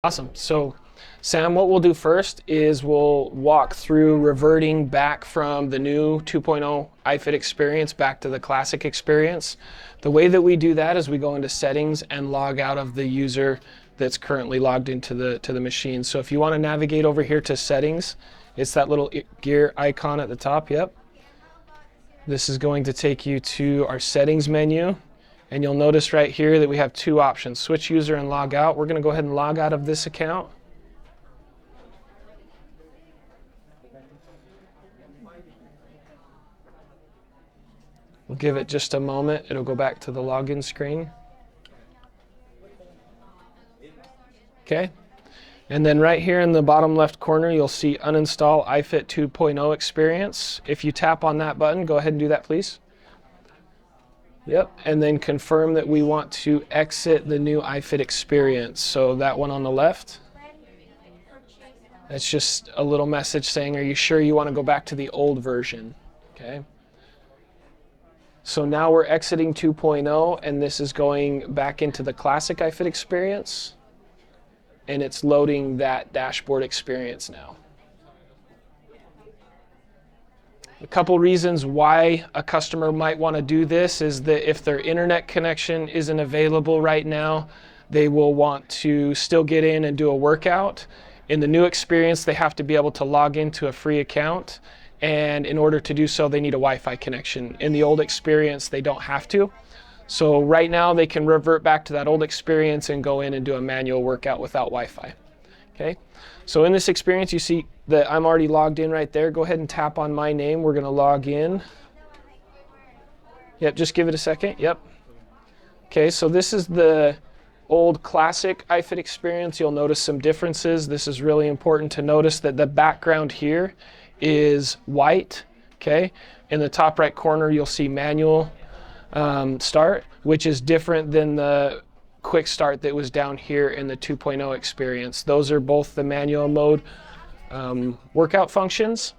Awesome. So, Sam, what we'll do first is we'll walk through reverting back from the new 2.0 iFit experience back to the classic experience. The way that we do that is we go into settings and log out of the user that's currently logged into the machine. So if you want to navigate over here to settings, it's that little gear icon at the top. Yep. This is going to take you to our settings menu. And you'll notice right here that we have two options, switch user and log out. We're going to go ahead and log out of this account. We'll give it just a moment. It'll go back to the login screen. Okay. And then right here in the bottom left corner, you'll see uninstall iFit 2.0 experience. If you tap on that button, go ahead and do that, please. Yep, and then confirm that we want to exit the new iFit experience. So that one on the left. That's just a little message saying, are you sure you want to go back to the old version? Okay. So now we're exiting 2.0, and this is going back into the classic iFit experience. And it's loading that dashboard experience now. A couple reasons why a customer might want to do this is that if their internet connection isn't available right now, they will want to still get in and do a workout. In the new experience, they have to be able to log into a free account, and in order to do so, they need a Wi-Fi connection. In the old experience, they don't have to. So right now, they can revert back to that old experience and go in and do a manual workout without Wi-Fi. Okay. So in this experience, you see that I'm already logged in right there. Go ahead and tap on my name. We're going to log in. Yep, just give it a second. Yep. Okay, so this is the old classic iFit experience. You'll notice some differences. This is really important to notice that the background here is white. Okay. In the top right corner, you'll see manual start, which is different than the quick start that was down here in the 2.0 experience. Those are both the manual mode workout functions.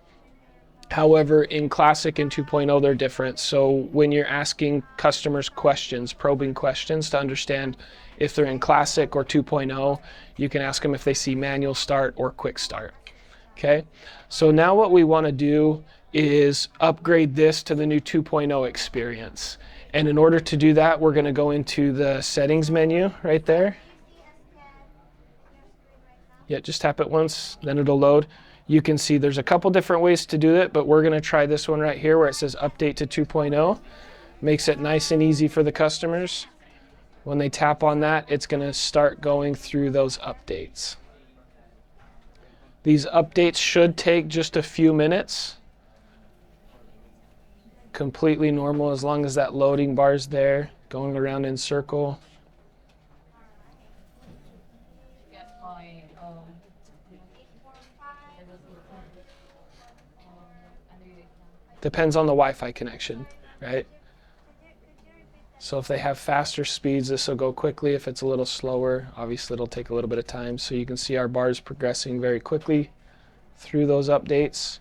However, in Classic and 2.0, they're different. So when you're asking customers questions, probing questions to understand if they're in Classic or 2.0, you can ask them if they see manual start or quick start. Okay, so now what we want to do is upgrade this to the new 2.0 experience. And in order to do that, we're going to go into the settings menu right there. Yeah, just tap it once, then it'll load. You can see there's a couple different ways to do it, but we're going to try this one right here where it says update to 2.0. Makes it nice and easy for the customers. When they tap on that, it's going to start going through those updates. These updates should take just a few minutes. Completely normal as long as that loading bar is there, going around in circle. Depends on the Wi-Fi connection, right? So if they have faster speeds, this will go quickly. If it's a little slower, obviously it'll take a little bit of time. So you can see our bars progressing very quickly through those updates.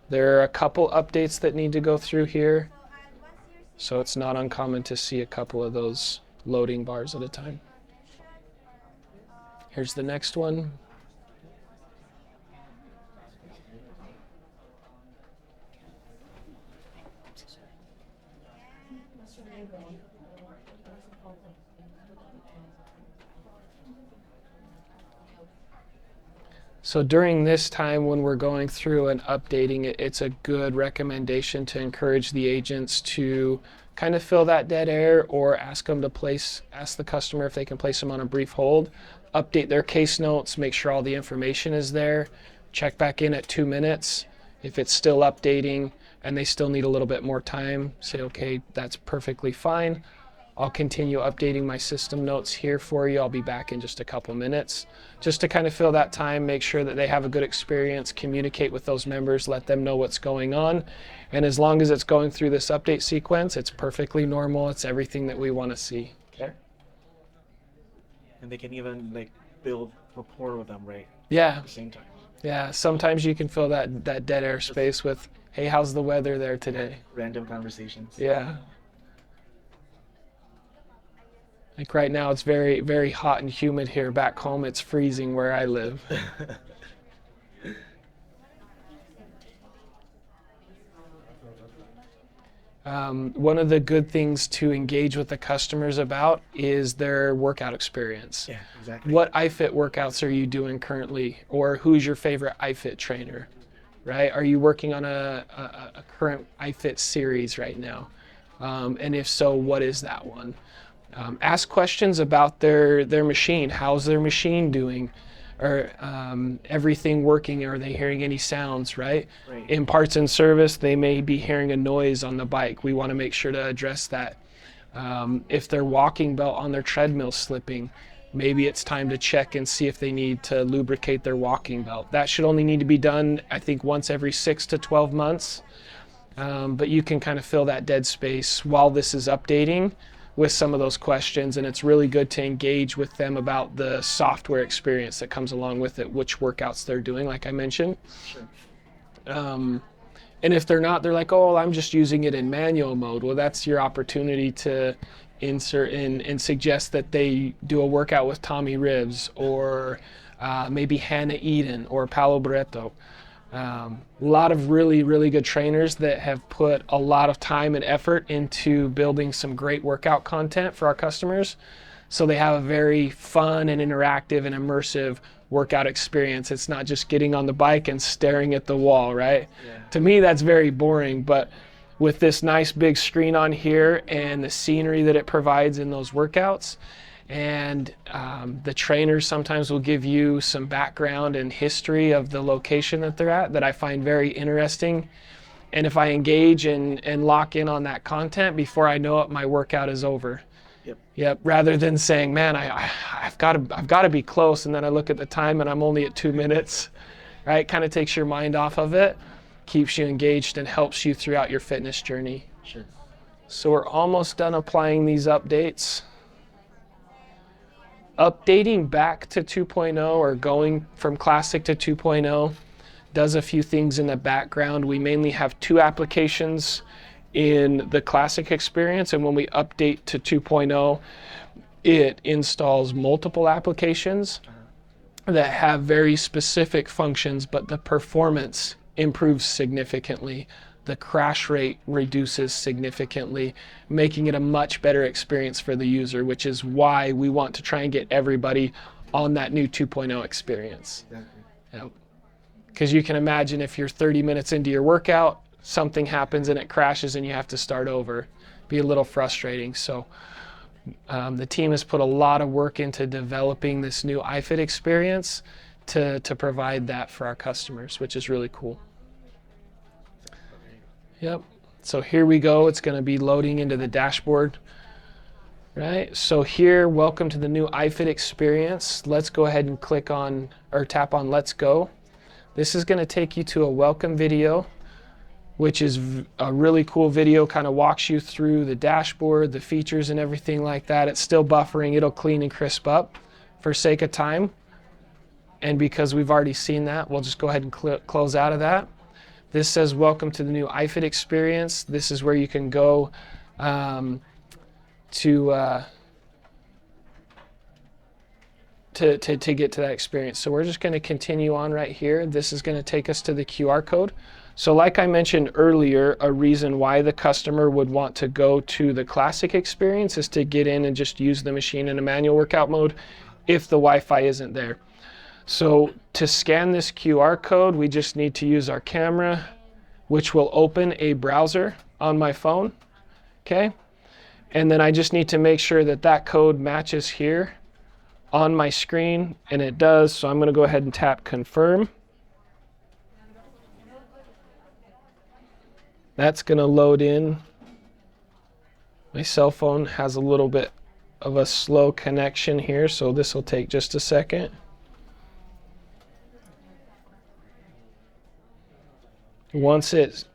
There are a couple updates that need to go through here. So it's not uncommon to see a couple of those loading bars at a time. Here's the next one. So during this time when we're going through and updating it, it's a good recommendation to encourage the agents to kind of fill that dead air or ask the customer if they can place them on a brief hold, update their case notes, make sure all the information is there, check back in at 2 minutes. If it's still updating and they still need a little bit more time, say, okay, that's perfectly fine. I'll continue updating my system notes here for you. I'll be back in just a couple minutes. Just to kind of fill that time, make sure that they have a good experience, communicate with those members, let them know what's going on. And as long as it's going through this update sequence, it's perfectly normal. It's everything that we want to see. Okay. And they can even like build rapport with them, right? Yeah. At the same time. Yeah. Sometimes you can fill that dead air space with, hey, how's the weather there today? Random conversations. Yeah. Like right now, it's very, very hot and humid here. Back home, it's freezing where I live. One of the good things to engage with the customers about is their workout experience. Yeah, exactly. What iFit workouts are you doing currently? Or who's your favorite iFit trainer, right? Are you working on a current iFit series right now? And if so, what is that one? Ask questions about their machine. How's their machine doing? Or everything working? Are they hearing any sounds, right? Right. In parts and service, they may be hearing a noise on the bike. We want to make sure to address that. If their walking belt on their treadmill slipping, maybe it's time to check and see if they need to lubricate their walking belt. That should only need to be done, I think, once every 6 to 12 months. But you can kind of fill that dead space while this is updating with some of those questions, and it's really good to engage with them about the software experience that comes along with it, which workouts they're doing, like I mentioned. Sure. And if they're not, they're like, oh, I'm just using it in manual mode. Well, that's your opportunity to insert in and suggest that they do a workout with Tommy Ribs or maybe Hannah Eden or Paolo Barreto. A lot of really, really good trainers that have put a lot of time and effort into building some great workout content for our customers. So they have a very fun and interactive and immersive workout experience. It's not just getting on the bike and staring at the wall, right? Yeah. To me, that's very boring, but with this nice big screen on here and the scenery that it provides in those workouts, and the trainers sometimes will give you some background and history of the location that they're at that I find very interesting. And if I engage and lock in on that content, before I know it, my workout is over. Yep. Rather than saying, man, I've got to be close, and then I look at the time and I'm only at 2 minutes, right? Kind of takes your mind off of it, keeps you engaged, and helps you throughout your fitness journey. Sure. So we're almost done applying these updates. Updating back to 2.0 or going from Classic to 2.0 does a few things in the background. We mainly have 2 applications in the Classic experience, and when we update to 2.0, it installs multiple applications that have very specific functions, but the performance improves significantly. The crash rate reduces significantly, making it a much better experience for the user, which is why we want to try and get everybody on that new 2.0 experience. Exactly. Because you can imagine if you're 30 minutes into your workout, something happens and it crashes and you have to start over. Be a little frustrating. So the team has put a lot of work into developing this new iFit experience to provide that for our customers, which is really cool. Yep. So here we go. It's going to be loading into the dashboard. Right. So here, welcome to the new iFit experience. Let's go ahead and click on or tap on Let's Go. This is going to take you to a welcome video, which is a really cool video, kind of walks you through the dashboard, the features and everything like that. It's still buffering. It'll clean and crisp up for sake of time. And because we've already seen that, we'll just go ahead and close out of that. This says, welcome to the new iFit experience. This is where you can go to get to that experience. So we're just going to continue on right here. This is going to take us to the QR code. So like I mentioned earlier, a reason why the customer would want to go to the Classic experience is to get in and just use the machine in a manual workout mode if the Wi-Fi isn't there. So to scan this QR code, we just need to use our camera, which will open a browser on my phone, okay? And then I just need to make sure that that code matches here on my screen, and it does, so I'm gonna go ahead and tap confirm. That's gonna load in. My cell phone has a little bit of a slow connection here, so this will take just a second. Once it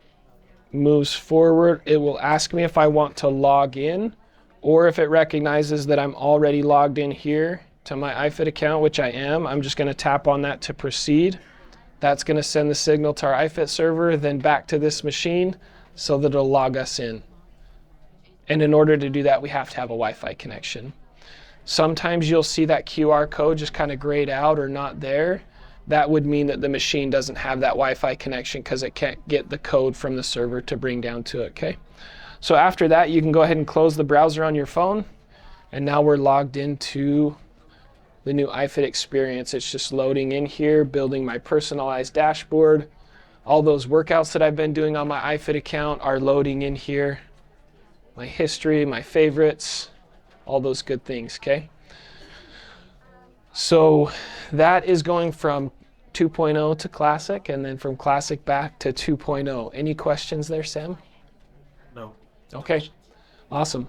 moves forward, it will ask me if I want to log in, or if it recognizes that I'm already logged in here to my iFit account, which I am. I'm just going to tap on that to proceed. That's going to send the signal to our iFit server, then back to this machine so that it'll log us in. And in order to do that, we have to have a Wi-Fi connection. Sometimes you'll see that QR code just kind of grayed out or not there. That would mean that the machine doesn't have that Wi-Fi connection because it can't get the code from the server to bring down to it, okay? So after that, you can go ahead and close the browser on your phone. And now we're logged into the new iFit experience. It's just loading in here, building my personalized dashboard. All those workouts that I've been doing on my iFit account are loading in here. My history, my favorites, all those good things, okay? So that is going from 2.0 to Classic, and then from Classic back to 2.0. Any questions there, Sam? No. Okay, awesome.